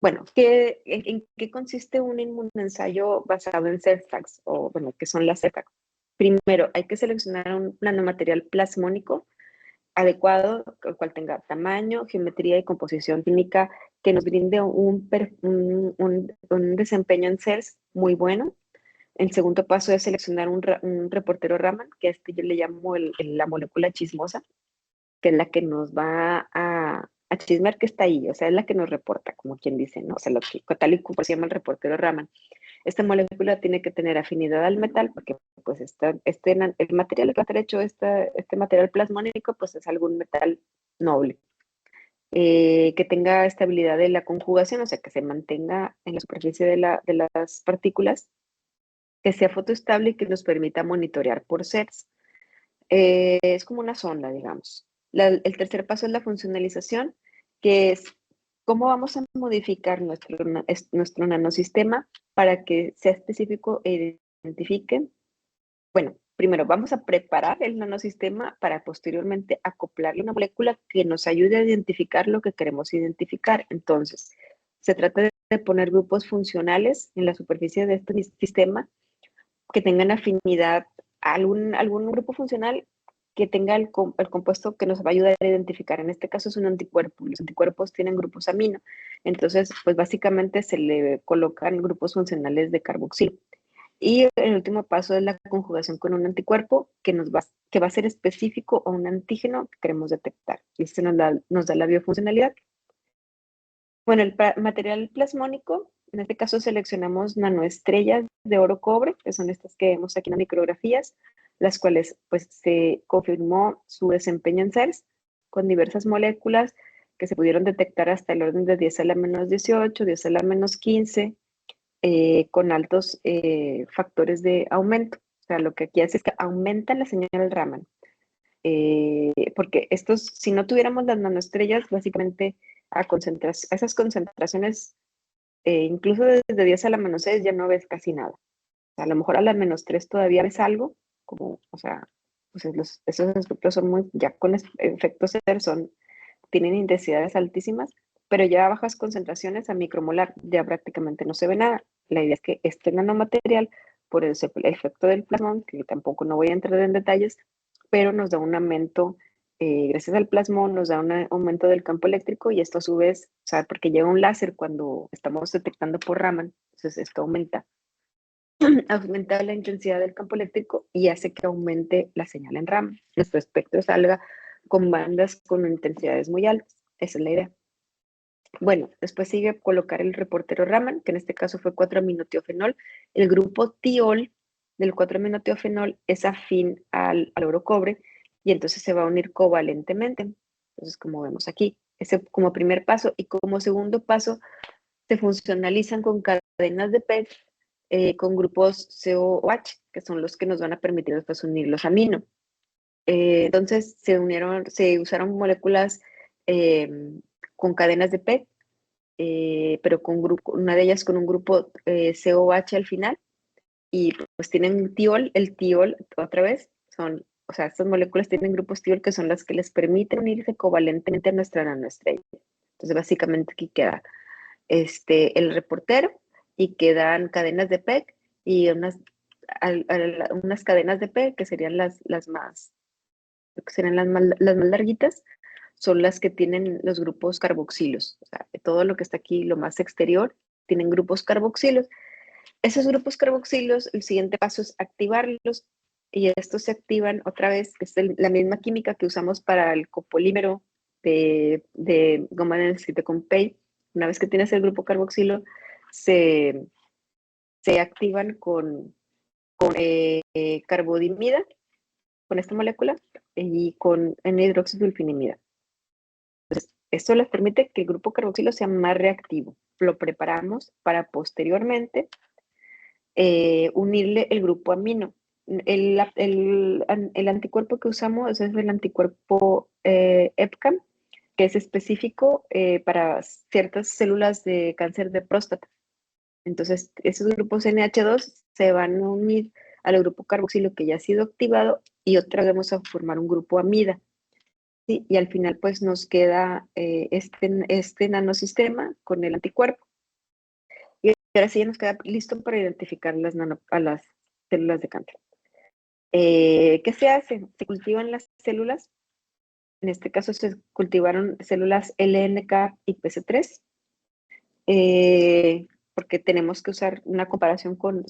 Speaker 2: Bueno, ¿en qué consiste un inmunoensayo basado en CERTAGs? O, bueno, ¿qué son las CERTAGs? Primero, hay que seleccionar un nanomaterial plasmónico adecuado, el cual tenga tamaño, geometría y composición química que nos brinde un desempeño en CERS muy bueno. El segundo paso es seleccionar un reportero Raman, que a este yo le llamo la molécula chismosa, que es la que nos va a chismear que está ahí, o sea, es la que nos reporta, como quien dice, ¿no? O sea, lo que tal y como se llama el reportero Raman. Esta molécula tiene que tener afinidad al metal, porque pues el material que va a estar hecho, este material plasmónico, pues es algún metal noble. Que tenga estabilidad de la conjugación, o sea, que se mantenga en la superficie de las partículas, que sea fotoestable y que nos permita monitorear por sets. Es como una sonda, digamos. El tercer paso es la funcionalización, que es cómo vamos a modificar nuestro nanosistema para que sea específico e identifique. Bueno, primero vamos a preparar el nanosistema para posteriormente acoplarle una molécula que nos ayude a identificar lo que queremos identificar. Entonces, se trata de poner grupos funcionales en la superficie de este sistema que tengan afinidad a algún grupo funcional que tenga el compuesto que nos va a ayudar a identificar. En este caso es un anticuerpo. Los anticuerpos tienen grupos amino. Entonces, pues básicamente se le colocan grupos funcionales de carboxilo. Y el último paso es la conjugación con un anticuerpo que va a ser específico a un antígeno que queremos detectar. Y este nos da la biofuncionalidad. Bueno, material plasmónico, en este caso seleccionamos nanoestrellas de oro cobre, que son estas que vemos aquí en las micrografías, las cuales pues se confirmó su desempeño en CERS con diversas moléculas que se pudieron detectar hasta el orden de 10 a la menos 18, 10 a la menos 15, con altos factores de aumento. O sea, lo que aquí hace es que aumenta la señal Raman. Porque si no tuviéramos las nanoestrellas, básicamente a esas concentraciones, incluso desde 10 a la menos 6 ya no ves casi nada. O sea, a lo mejor a la menos 3 todavía ves algo, como, o sea, pues esos espectros son ya con efectos CER tienen intensidades altísimas, pero ya a bajas concentraciones a micromolar ya prácticamente no se ve nada. La idea es que este nanomaterial, por el efecto del plasmón, que tampoco no voy a entrar en detalles, pero nos da un aumento, gracias al plasmón, nos da un aumento del campo eléctrico y esto a su vez, o sea, porque llega un láser cuando estamos detectando por Raman, entonces esto aumenta la intensidad del campo eléctrico y hace que aumente la señal en Raman. Nuestro espectro salga con bandas con intensidades muy altas. Esa es la idea. Bueno, después sigue colocar el reportero Raman, que en este caso fue 4-aminotiofenol. El grupo tiol del 4-aminotiofenol es afín al oro cobre y entonces se va a unir covalentemente. Entonces, como vemos aquí, ese como primer paso y como segundo paso se funcionalizan con cadenas de PEG con grupos COOH, que son los que nos van a permitir después unir los aminos. Entonces se usaron moléculas eh, con cadenas de PEG, pero una de ellas con un grupo COH al final, y pues tienen tiol, el tiol otra vez, o sea, estas moléculas tienen grupos Tibol que son las que les permiten unirse covalentemente a nuestra nanoestrella. Entonces, básicamente aquí queda el reportero y quedan cadenas de PEG y unas cadenas de PEG que serían las más larguitas, son las que tienen los grupos carboxilos. O sea, todo lo que está aquí, lo más exterior, tienen grupos carboxilos. Esos grupos carboxilos, el siguiente paso es activarlos y estos se activan otra vez, que es la misma química que usamos para el copolímero de goma de escrito con PEI. Una vez que tienes el grupo carboxilo, se activan con carbodimida, con esta molécula, y con N-hidroxisulfinimida. Entonces, esto les permite que el grupo carboxilo sea más reactivo. Lo preparamos para posteriormente unirle el grupo amino. El anticuerpo que usamos es el anticuerpo EpCAM, que es específico para ciertas células de cáncer de próstata. Entonces, esos grupos NH2 se van a unir al grupo carboxilo que ya ha sido activado y otra vez vamos a formar un grupo amida. ¿Sí? Y al final, pues nos queda este nanosistema con el anticuerpo. Y ahora sí ya nos queda listo para identificar a las células de cáncer. ¿Qué se hace? Se cultivan las células. En este caso se cultivaron células LNK y PC3, porque tenemos que usar una comparación con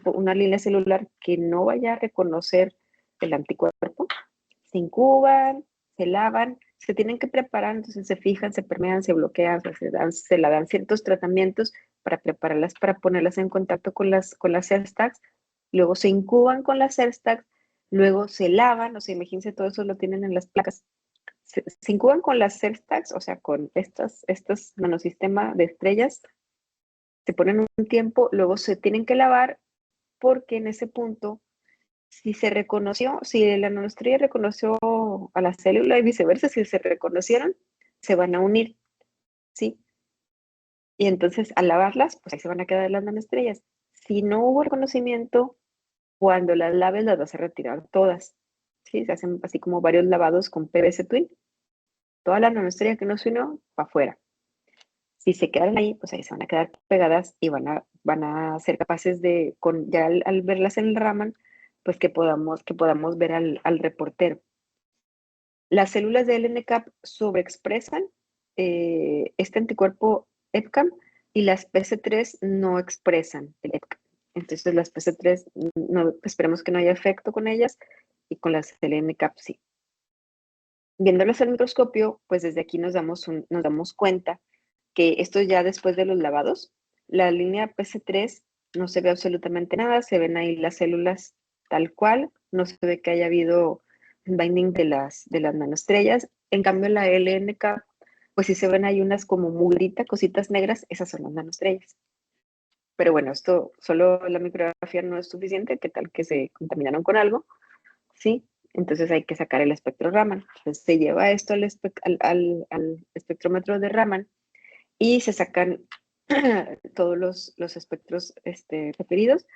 Speaker 2: una línea celular que no vaya a reconocer el anticuerpo. Se incuban, se lavan, se tienen que preparar, entonces se fijan, se permean, se bloquean, se le dan ciertos tratamientos para prepararlas, para ponerlas en contacto con las CERSTACs, luego se incuban con las CERSTACs, luego se lavan, o sea, imagínense, todo eso lo tienen en las placas. Se incuban con las CERSTACs, o sea, con estos nanosistemas de estrellas, se ponen un tiempo, luego se tienen que lavar, porque en ese punto, si la nanoestrella reconoció a la célula y viceversa, si se reconocieron, se van a unir, ¿sí? Y entonces, al lavarlas, pues ahí se van a quedar las nanoestrellas. Si no hubo reconocimiento, cuando las laves las vas a retirar todas, ¿sí? Se hacen así como varios lavados con PVC Twin. Toda la nanoestrella que no se unió, para afuera. Si se quedan ahí, pues ahí se van a quedar pegadas y van a ser capaces de, ya al verlas en el Raman, pues que podamos ver al reportero. Las células de LNCAP sobreexpresan este anticuerpo EpCAM y las PC3 no expresan el EpCAM. Entonces las PC3 esperemos que no haya efecto con ellas y con las LNCAP sí. Viéndolas al microscopio, pues desde aquí nos damos cuenta que esto ya después de los lavados, la línea PC3 no se ve absolutamente nada, se ven ahí las células tal cual, no se ve que haya habido binding de las nanoestrellas. En cambio, la LNK, pues sí se ven ahí unas como mugrita, cositas negras, esas son las nanoestrellas. Pero bueno, esto solo la micrografía no es suficiente, ¿qué tal que se contaminaron con algo? Sí, entonces hay que sacar el espectro Raman. Entonces se lleva esto al espectrómetro de Raman y se sacan todos los espectros referidos.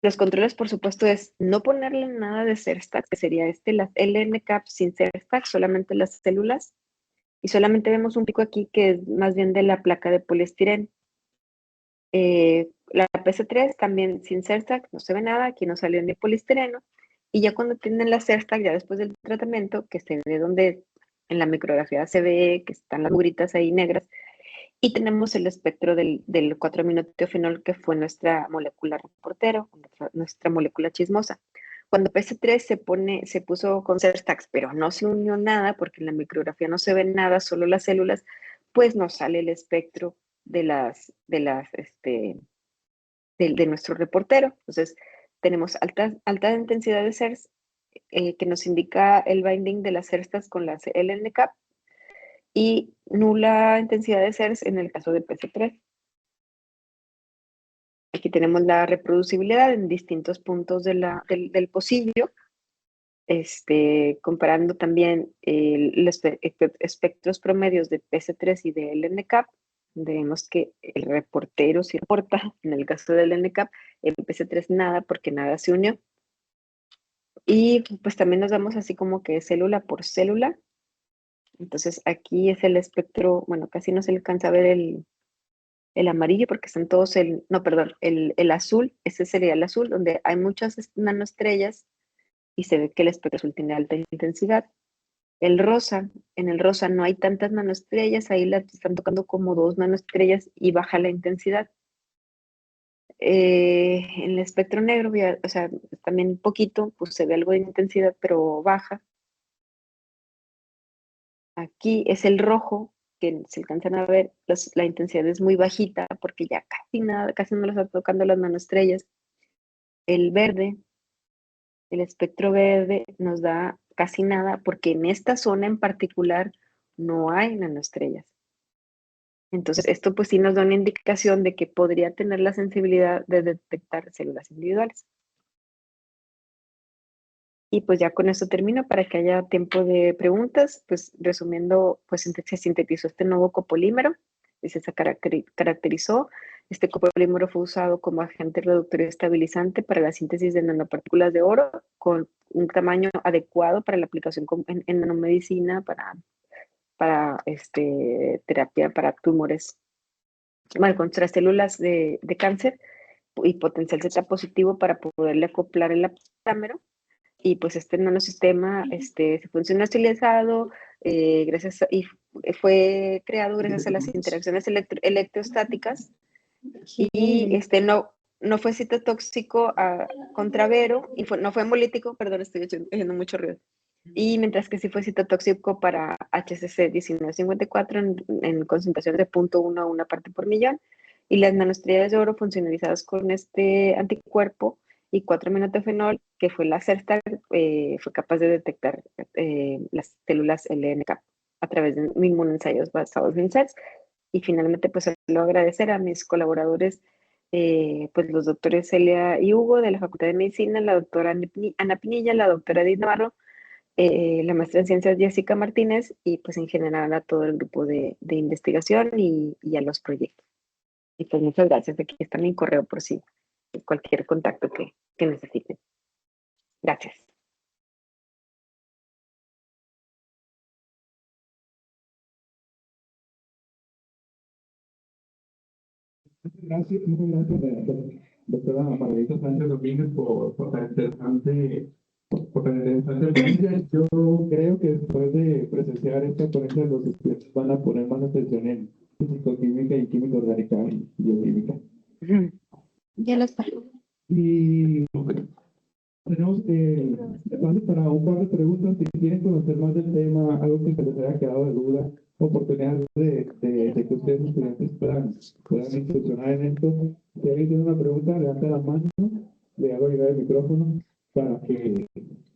Speaker 2: Los controles, por supuesto, es no ponerle nada de CERSTAC, que sería las LNCAP sin CERSTAC, solamente las células. Y solamente vemos un pico aquí que es más bien de la placa de poliestireno. La PC3 también sin CERSTAC, no se ve nada, aquí no salió ni poliestireno. Y ya cuando tienen la CERSTAC, ya después del tratamiento, que se ve donde en la micrografía se ve que están las mugritas ahí negras, y tenemos el espectro del 4-aminotiofenol, que fue nuestra molécula reportero, nuestra molécula chismosa. Cuando PC3 se puso con CERSTAX, pero no se unió nada, porque en la micrografía no se ve nada, solo las células, pues nos sale el espectro de nuestro reportero. Entonces, tenemos alta intensidad de CERS, que nos indica el binding de las CERSTAS con las LNCAP, y nula intensidad de CERS en el caso de PC3. Aquí tenemos la reproducibilidad en distintos puntos del pocillo, comparando también los espectros promedios de PC3 y de LNCAP. Vemos que el reportero sí reporta, en el caso del LNCAP, en PC3 nada, porque nada se unió. Y pues también nos vamos así como que célula por célula. Entonces aquí es el espectro, bueno, casi no se alcanza a ver el amarillo porque están todos no, perdón, el azul, ese sería el azul, donde hay muchas nanoestrellas y se ve que el espectro azul tiene alta intensidad. El rosa, en el rosa no hay tantas nanoestrellas, ahí las están tocando como 2 nanoestrellas y baja la intensidad. En el espectro negro, o sea, también poquito, pues se ve algo de intensidad, pero baja. Aquí es el rojo, que se alcanzan a ver, la intensidad es muy bajita porque ya casi nada, casi no lo están tocando las nanoestrellas. El verde, el espectro verde nos da casi nada porque en esta zona en particular no hay nanoestrellas. Entonces, esto pues sí nos da una indicación de que podría tener la sensibilidad de detectar células individuales. Y pues ya con eso termino para que haya tiempo de preguntas. Pues resumiendo, pues se sintetizó este nuevo copolímero y se caracterizó. Este copolímero fue usado como agente reductor y estabilizante para la síntesis de nanopartículas de oro con un tamaño adecuado para la aplicación en nanomedicina, para terapia para tumores, bueno, contra células de cáncer y potencial Z positivo para poderle acoplar el aptámero. Y pues este nanosistema se fue industrializado y fue creado gracias a las interacciones electrostáticas y no fue citotóxico contra Vero y no fue hemolítico, perdón, estoy haciendo mucho ruido. Y mientras que sí fue citotóxico para HCC 1954 en concentraciones de 0.1 a 1 parte por millón. Y las nanoestrellas de oro funcionalizadas con este anticuerpo y 4-aminotefenol, que fue la CERTA, fue capaz de detectar las células LNK a través de inmunoensayos basados en CELS. Y finalmente, pues solo agradecer a mis colaboradores, pues los doctores Celia y Hugo de la Facultad de Medicina, la doctora Ana Pinilla, la doctora Edith Navarro, la maestra en ciencias Jessica Martínez y pues en general a todo el grupo de investigación y a los proyectos. Y pues muchas gracias. Aquí está mi correo por si cualquier contacto que necesiten. Gracias.
Speaker 1: Gracias, muchas gracias, doctora Margarita Sánchez Domínguez, por tan interesante ponencia. Yo creo que después de presenciar esta ponencia, los estudiantes van a poner más atención en físico-química y química orgánica y bioquímica.
Speaker 2: Ya lo está.
Speaker 1: Y tenemos espacio para un par de preguntas. Si quieren conocer más del tema, algo que se les haya quedado de duda, oportunidad de que ustedes, estudiantes, puedan incursionar en esto. Si alguien tiene una pregunta, levanta la mano, le hago llegar el micrófono para que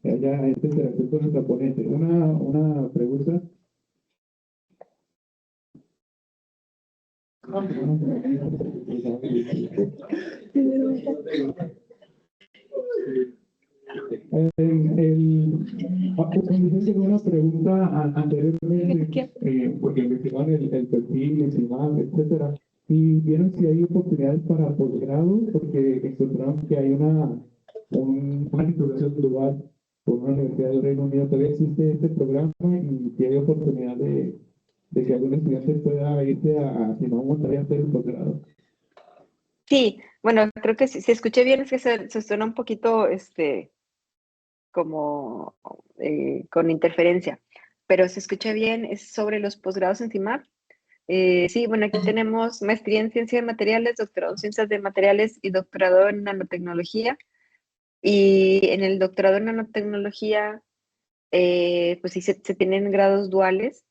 Speaker 1: haya esta interacción con nuestra ponente. Una pregunta. Hice una pregunta anteriormente, porque investigaron el perfil, el CIMAC, etcétera, y vieron si hay oportunidades para posgrado, porque encontraron que hay una titulación global por una universidad del Reino Unido. Todavía existe este programa y si hay oportunidad de que algún estudiante pueda irse si no, montaría a hacer el posgrado.
Speaker 2: Sí, bueno, creo que si escuché bien es que se suena un poquito como con interferencia, pero se escucha bien, es sobre los posgrados en CIMAP. Sí, bueno, aquí tenemos maestría en ciencias de materiales, doctorado en ciencias de materiales y doctorado en nanotecnología. Y en el doctorado en nanotecnología, pues sí se tienen grados duales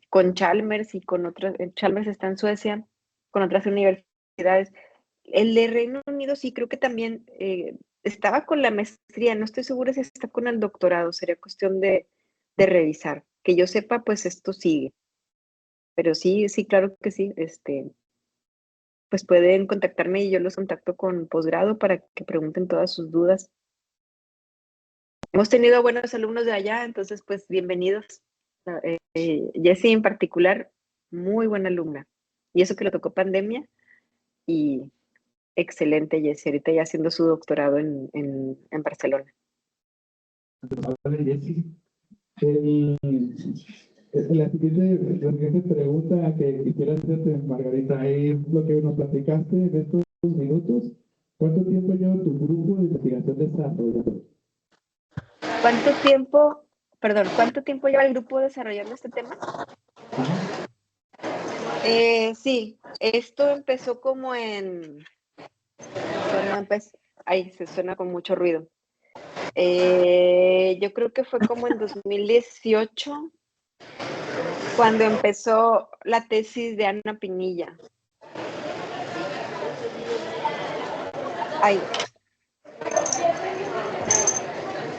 Speaker 2: con Chalmers y con otras. Chalmers está en Suecia, con otras universidades. El de Reino Unido sí creo que también estaba con la maestría, no estoy segura si está con el doctorado, sería cuestión de revisar. Que yo sepa, pues esto sigue. Pero sí, sí, claro que sí. Pues pueden contactarme y yo los contacto con posgrado para que pregunten todas sus dudas. Hemos tenido buenos alumnos de allá, entonces pues bienvenidos. Jessie en particular, muy buena alumna. Y eso que le tocó pandemia y excelente, Jessie, ahorita ya haciendo su doctorado en Barcelona.
Speaker 1: Vale, Jessy. La siguiente pregunta que quisiera hacerte, Margarita, es lo que nos platicaste en estos minutos. ¿Cuánto tiempo lleva tu grupo de investigación desarrollando?
Speaker 2: ¿Cuánto tiempo lleva el grupo desarrollando este tema? Sí, esto empezó como ahí se suena con mucho ruido. Yo creo que fue como en 2018 cuando empezó la tesis de Ana Pinilla. Ay.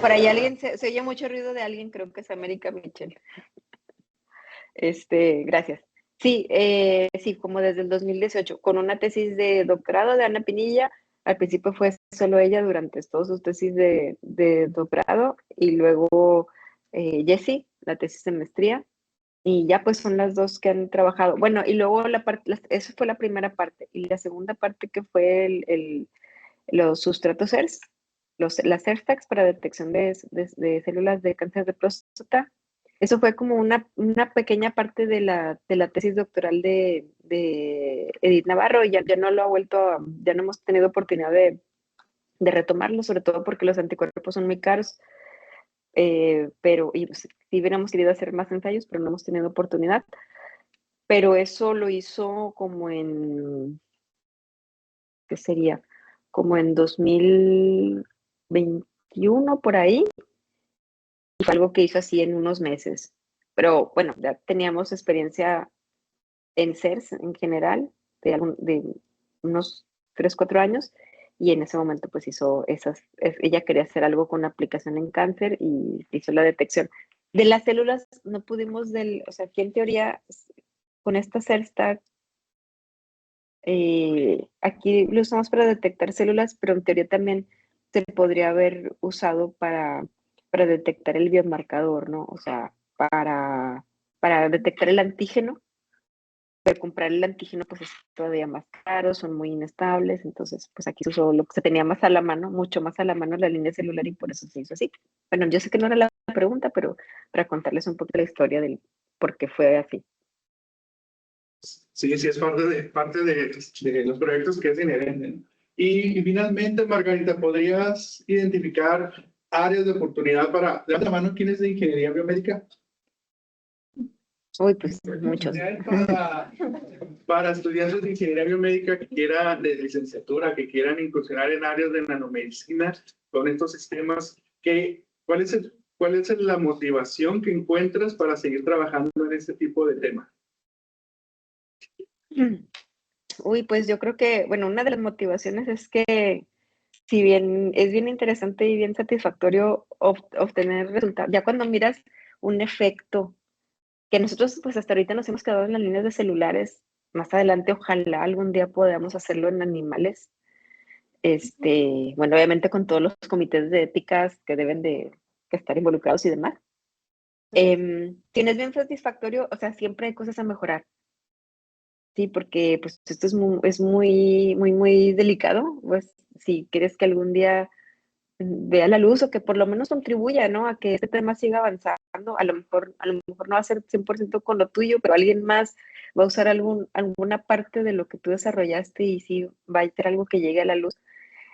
Speaker 2: Por ahí alguien se oye mucho ruido de alguien, creo que es América Mitchell. Gracias. Sí, sí, como desde el 2018, con una tesis de doctorado de Ana Pinilla. Al principio fue solo ella durante todas sus tesis de doctorado, y luego Jessie, la tesis de maestría, y ya pues son las dos que han trabajado. Bueno, y luego eso fue la primera parte, y la segunda parte que fue los sustratos ERS, las ERS-tags para detección de células de cáncer de próstata. Eso fue como una pequeña parte de la tesis doctoral de Edith Navarro, y ya no lo ha vuelto, ya no hemos tenido oportunidad de retomarlo, sobre todo porque los anticuerpos son muy caros, pero pues, sí hubiéramos querido hacer más ensayos, pero no hemos tenido oportunidad. Pero eso lo hizo como ¿qué sería? Como en 2021 por ahí, y fue algo que hizo así en unos meses. Pero bueno, ya teníamos experiencia en CERS en general, de unos 3, 4 años, y en ese momento pues hizo ella quería hacer algo con aplicación en cáncer y hizo la detección. De las células no pudimos, o sea, aquí en teoría, con esta CERS-tag, aquí lo usamos para detectar células, pero en teoría también se podría haber usado para detectar el biomarcador, ¿no? O sea, para detectar el antígeno. Pero comprar el antígeno pues es todavía más caro, son muy inestables, entonces pues aquí se usó lo que se tenía más a la mano, mucho más a la mano, la línea celular, y por eso se hizo así. Bueno, yo sé que no era la pregunta, pero para contarles un poco la historia del por qué fue así.
Speaker 1: Sí, sí, es parte de los proyectos que es inherente. Y finalmente, Margarita, ¿podrías identificar áreas de oportunidad de otra mano quién es de ingeniería biomédica?
Speaker 2: Uy, pues muchos.
Speaker 1: Para estudiantes de ingeniería biomédica que quieran, de licenciatura, que quieran incursionar en áreas de nanomedicina con estos sistemas, ¿cuál es la motivación que encuentras para seguir trabajando en este tipo de temas?
Speaker 2: Uy, pues yo creo que, bueno, una de las motivaciones es que, si bien es bien interesante y bien satisfactorio obtener resultados, ya cuando miras un efecto, que nosotros pues hasta ahorita nos hemos quedado en las líneas de celulares, más adelante ojalá algún día podamos hacerlo en animales. Bueno, obviamente con todos los comités de éticas que deben de estar involucrados y demás. Tienes bien satisfactorio, o sea, siempre hay cosas a mejorar. Sí, porque pues esto es muy, muy, muy delicado. Pues si quieres que algún día vea la luz, o que por lo menos contribuya, ¿no? A que este tema siga avanzando. A lo mejor no va a ser 100% con lo tuyo, pero alguien más va a usar alguna parte de lo que tú desarrollaste, y sí va a ser algo que llegue a la luz.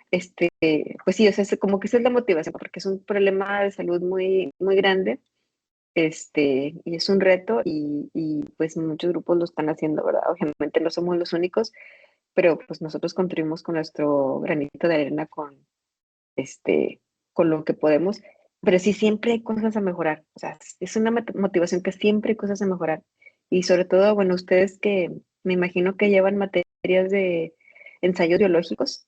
Speaker 2: Pues sí, o sea, como que esa es la motivación, porque es un problema de salud muy, muy grande, y es un reto, y pues muchos grupos lo están haciendo, ¿verdad? Obviamente no somos los únicos, pero pues nosotros contribuimos con nuestro granito de arena, con lo que podemos, pero sí siempre hay cosas a mejorar. O sea, es una motivación que siempre hay cosas a mejorar, y sobre todo, bueno, ustedes que me imagino que llevan materias de ensayos biológicos,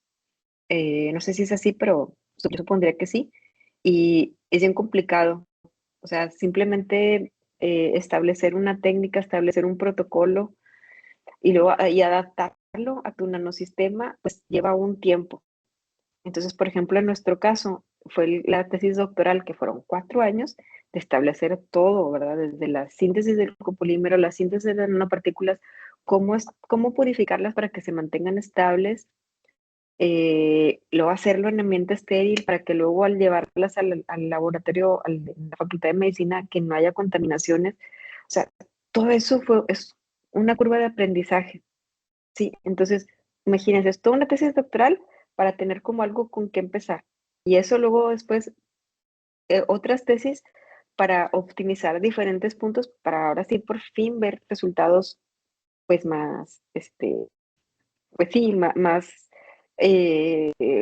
Speaker 2: no sé si es así, pero yo supondría que sí. Y es bien complicado. O sea, simplemente establecer una técnica, establecer un protocolo, y luego y adaptarlo a tu nanosistema, pues lleva un tiempo. Entonces, por ejemplo, en nuestro caso, fue la tesis doctoral, que fueron 4 años de establecer todo, ¿verdad? Desde la síntesis del copolímero, la síntesis de nanopartículas, cómo purificarlas para que se mantengan estables, luego hacerlo en ambiente estéril para que luego al llevarlas al laboratorio, a la Facultad de Medicina, que no haya contaminaciones. O sea, todo eso es una curva de aprendizaje. Sí, entonces, imagínense, es toda una tesis doctoral para tener como algo con qué empezar. Y eso luego después, otras tesis para optimizar diferentes puntos, para ahora sí por fin ver resultados pues más, pues sí, más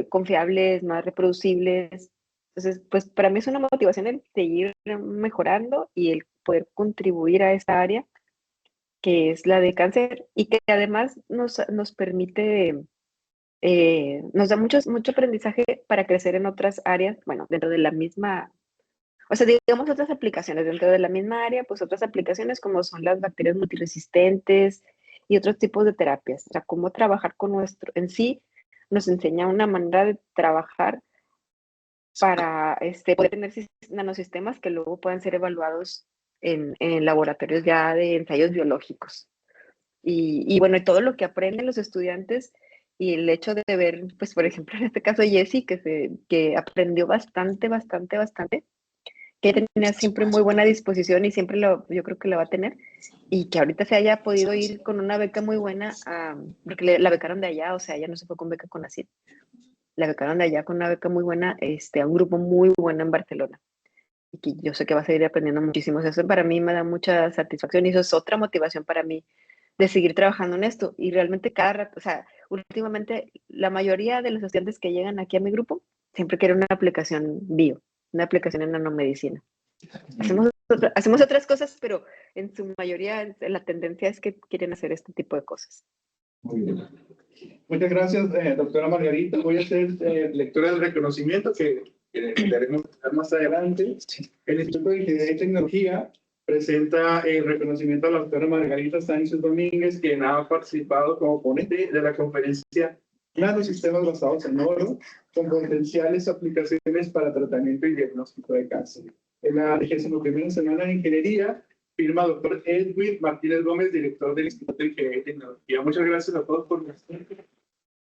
Speaker 2: confiables, más reproducibles. Entonces, pues para mí es una motivación el seguir mejorando y el poder contribuir a esta área que es la de cáncer y que además nos permite, nos da mucho aprendizaje para crecer en otras áreas, bueno, dentro de la misma, o sea, digamos otras aplicaciones, dentro de la misma área, pues otras aplicaciones como son las bacterias multiresistentes y otros tipos de terapias, o sea, cómo trabajar con nuestro, en sí, nos enseña una manera de trabajar para poder tener nanosistemas que luego puedan ser evaluados en laboratorios ya de ensayos biológicos. Y bueno, y todo lo que aprenden los estudiantes y el hecho de ver, pues por ejemplo, en este caso Jessie, que aprendió bastante, que tenía siempre muy buena disposición y siempre yo creo que la va a tener, y que ahorita se haya podido ir con una beca muy buena, porque la becaron de allá, o sea, ella no se fue con beca con la CID, la becaron de allá con una beca muy buena, a un grupo muy bueno en Barcelona. Y que yo sé que va a seguir aprendiendo muchísimo. Eso para mí me da mucha satisfacción y eso es otra motivación para mí de seguir trabajando en esto. Y realmente cada rato, o sea, últimamente la mayoría de los estudiantes que llegan aquí a mi grupo siempre quieren una aplicación bio, una aplicación en nanomedicina. Hacemos otras cosas, pero en su mayoría la tendencia es que quieren hacer este tipo de cosas.
Speaker 1: Muy bien. Muchas gracias, doctora Margarita. Voy a hacer lectura del reconocimiento que daremos más adelante. El Instituto de Ingeniería y Tecnología presenta el reconocimiento a la doctora Margarita Sánchez Domínguez, quien ha participado como ponente de la conferencia Nanosistemas basados en oro, con potenciales aplicaciones para tratamiento y diagnóstico de cáncer. En la 21ª semana de Ingeniería, firma doctor Edwin Martínez Gómez, director del Instituto de Ingeniería y Tecnología. Muchas gracias a todos por